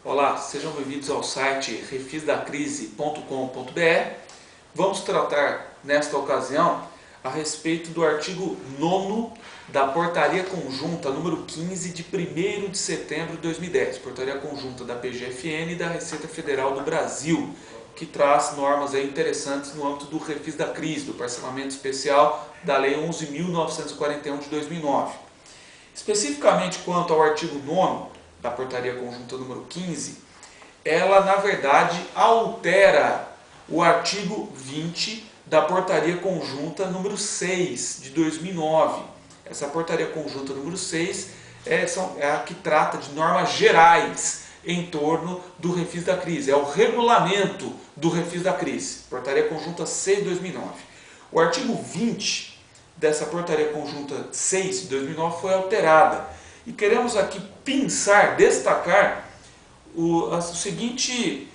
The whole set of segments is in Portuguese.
Olá, sejam bem-vindos ao site refisdacrise.com.br. Vamos tratar nesta ocasião a respeito do artigo 9º da Portaria Conjunta número 15 de 1º de setembro de 2010, Portaria Conjunta da PGFN e da Receita Federal do Brasil, que traz normas interessantes no âmbito do refis da crise, do parcelamento especial da Lei 11.941 de 2009. Especificamente quanto ao artigo 9º da Portaria Conjunta número 15, ela na verdade altera o artigo 20 da Portaria Conjunta número 6 de 2009. Essa Portaria Conjunta número 6 é a que trata de normas gerais em torno do refis da crise, é o regulamento do refis da crise, Portaria Conjunta 6 de 2009. O artigo 20 dessa Portaria Conjunta 6 de 2009 foi alterada e queremos aqui pensar, destacar a seguinte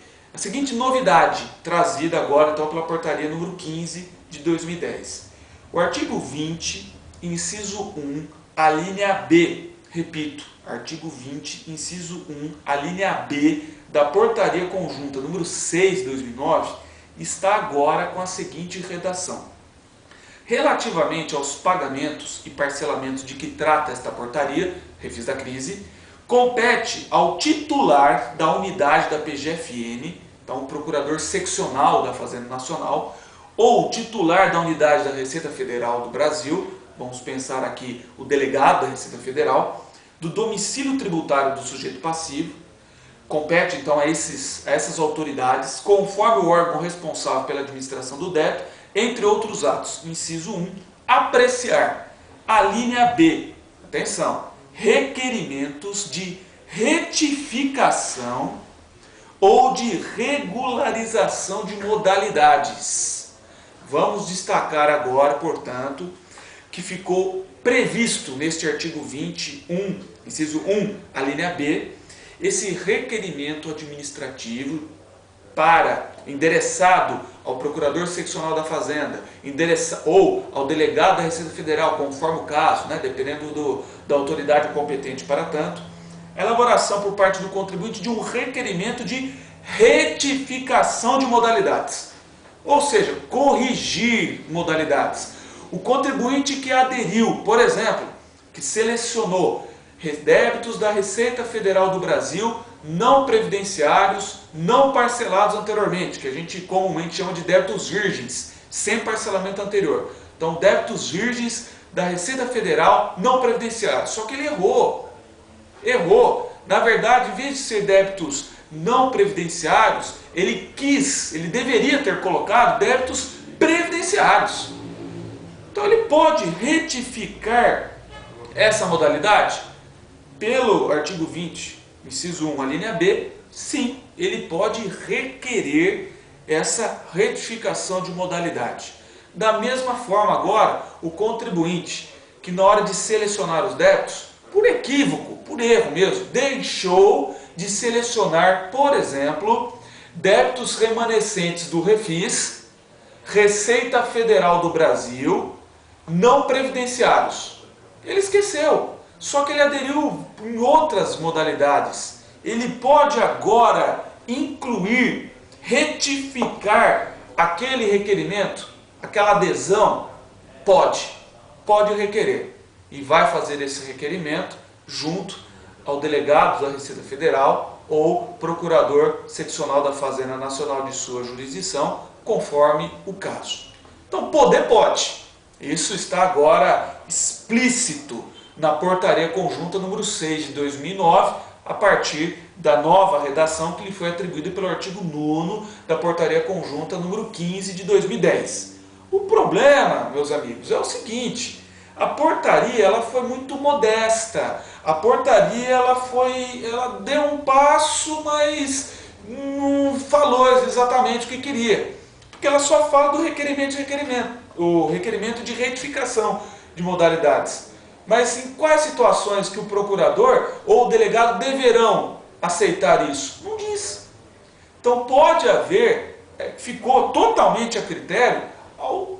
novidade trazida agora então pela Portaria número 15 de 2010. O artigo 20, inciso 1, a linha B, repito, artigo 20, inciso 1, a linha B da Portaria Conjunta número 6 de 2009 está agora com a seguinte redação. Relativamente aos pagamentos e parcelamentos de que trata esta portaria, refis da crise, compete ao titular da unidade da PGFN, então o procurador seccional da Fazenda Nacional, ou titular da unidade da Receita Federal do Brasil, vamos pensar aqui o delegado da Receita Federal, do domicílio tributário do sujeito passivo, compete então a essas autoridades, conforme o órgão responsável pela administração do débito, entre outros atos. Inciso 1, apreciar a linha B, atenção, requerimentos de retificação ou de regularização de modalidades. Vamos destacar agora, portanto, que ficou previsto neste artigo 21, inciso 1, a linha B, esse requerimento administrativo endereçado ao procurador seccional da Fazenda, ou ao delegado da Receita Federal, conforme o caso, dependendo da autoridade competente para tanto, a elaboração por parte do contribuinte de um requerimento de retificação de modalidades, ou seja, corrigir modalidades. O contribuinte que aderiu, por exemplo, que selecionou débitos da Receita Federal do Brasil não previdenciários, não parcelados anteriormente, que a gente comumente chama de débitos virgens, sem parcelamento anterior. Então, débitos virgens da Receita Federal não previdenciários. Só que ele errou. Na verdade, em vez de ser débitos não previdenciários, ele deveria ter colocado débitos previdenciários. Então, ele pode retificar essa modalidade pelo artigo 20, inciso 1, a linha B, sim, ele pode requerer essa retificação de modalidade. Da mesma forma agora, o contribuinte que na hora de selecionar os débitos, por equívoco, por erro mesmo, deixou de selecionar, por exemplo, débitos remanescentes do refis, Receita Federal do Brasil, não previdenciários. Ele esqueceu. Só que ele aderiu em outras modalidades. Ele pode agora incluir, retificar aquele requerimento, aquela adesão? Pode requerer. E vai fazer esse requerimento junto ao delegado da Receita Federal ou procurador seccional da Fazenda Nacional de sua jurisdição, conforme o caso. Então, pode. Isso está agora explícito na Portaria Conjunta número 6 de 2009, a partir da nova redação que lhe foi atribuída pelo artigo 9º da Portaria Conjunta número 15 de 2010. O problema, meus amigos, é o seguinte: a portaria ela foi muito modesta. A portaria ela deu um passo, mas não falou exatamente o que queria. Porque ela só fala do requerimento o requerimento de retificação de modalidades. Mas em quais situações que o procurador ou o delegado deverão aceitar isso? Não diz. Então pode haver, ficou totalmente a critério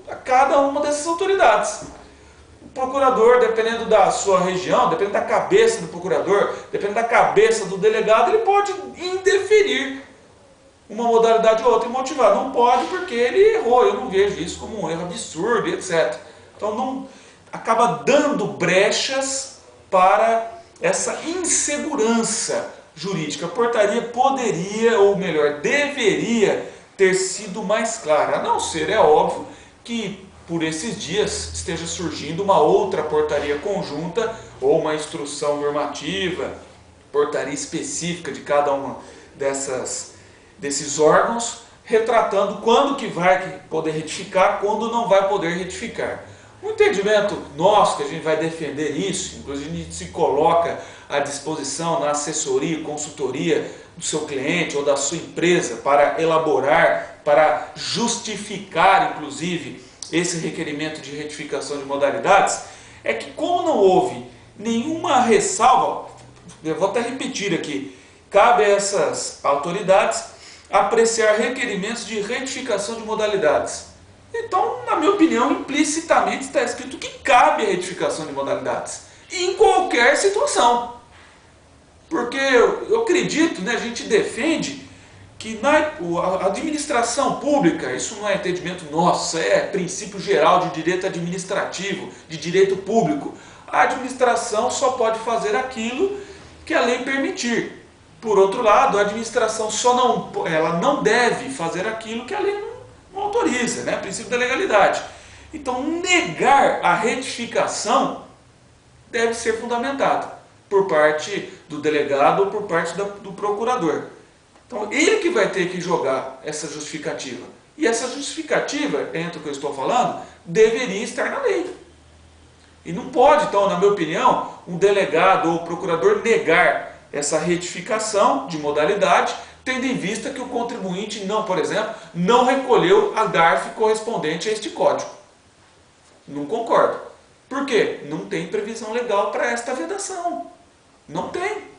a cada uma dessas autoridades. procurador, dependendo da sua região, dependendo da cabeça do procurador, dependendo da cabeça do delegado, ele pode indeferir uma modalidade ou outra e motivar. Não pode porque ele errou. Eu não vejo isso como um erro absurdo, etc. Então não acaba dando brechas para essa insegurança jurídica. A portaria poderia, ou melhor, deveria ter sido mais clara. A não ser, é óbvio, que por esses dias esteja surgindo uma outra portaria conjunta ou uma instrução normativa, portaria específica de cada uma desses órgãos, retratando quando que vai poder retificar, quando não vai poder retificar. O entendimento nosso, que a gente vai defender isso, inclusive a gente se coloca à disposição na assessoria e consultoria do seu cliente ou da sua empresa para elaborar, para justificar, inclusive, esse requerimento de retificação de modalidades, é que como não houve nenhuma ressalva, eu vou até repetir aqui, cabe a essas autoridades apreciar requerimentos de retificação de modalidades. Então, na minha opinião, implicitamente está escrito que cabe a retificação de modalidades, em qualquer situação. Porque eu acredito, né, a gente defende que a administração pública, isso não é entendimento nosso, é princípio geral de direito administrativo, de direito público. A administração só pode fazer aquilo que a lei permitir. Por outro lado, a administração ela não deve fazer aquilo que a lei não autoriza, né? Princípio da legalidade. Então, negar a retificação deve ser fundamentado por parte do delegado ou por parte do procurador. Então, ele que vai ter que jogar essa justificativa. E essa justificativa, entre o que eu estou falando, deveria estar na lei. E não pode, então, na minha opinião, um delegado ou procurador negar essa retificação de modalidade, tendo em vista que o contribuinte não, por exemplo, não recolheu a DARF correspondente a este código. Não concordo. Por quê? Não tem previsão legal para esta vedação. Não tem.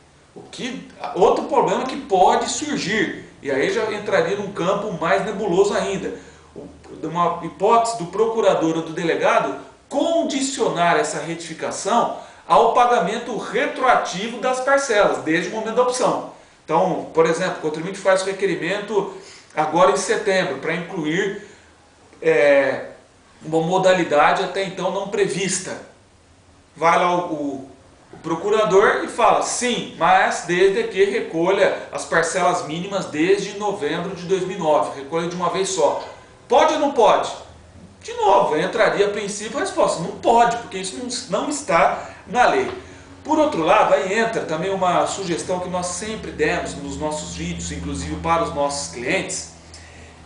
Outro problema que pode surgir, e aí já entraria num campo mais nebuloso ainda, uma hipótese do procurador ou do delegado condicionar essa retificação ao pagamento retroativo das parcelas, desde o momento da opção. Então, por exemplo, o contribuinte faz o requerimento agora em setembro, para incluir uma modalidade até então não prevista. Vai lá o procurador e fala, sim, mas desde que recolha as parcelas mínimas desde novembro de 2009, recolha de uma vez só. Pode ou não pode? De novo, entraria a princípio a resposta, não pode, porque isso não está na lei. Por outro lado, aí entra também uma sugestão que nós sempre demos nos nossos vídeos, inclusive para os nossos clientes,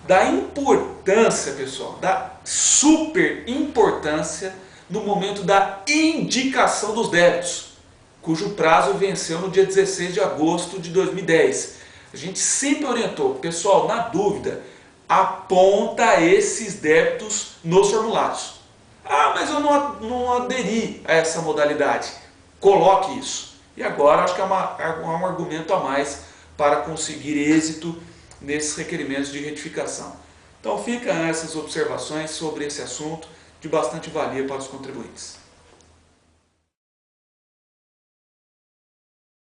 da importância, pessoal, da super importância no momento da indicação dos débitos, cujo prazo venceu no dia 16 de agosto de 2010. A gente sempre orientou, pessoal, na dúvida, aponta esses débitos nos formulários. Ah, mas eu não aderi a essa modalidade. Coloque isso. E agora acho que é um argumento a mais para conseguir êxito nesses requerimentos de retificação. Então ficam essas observações sobre esse assunto de bastante valia para os contribuintes.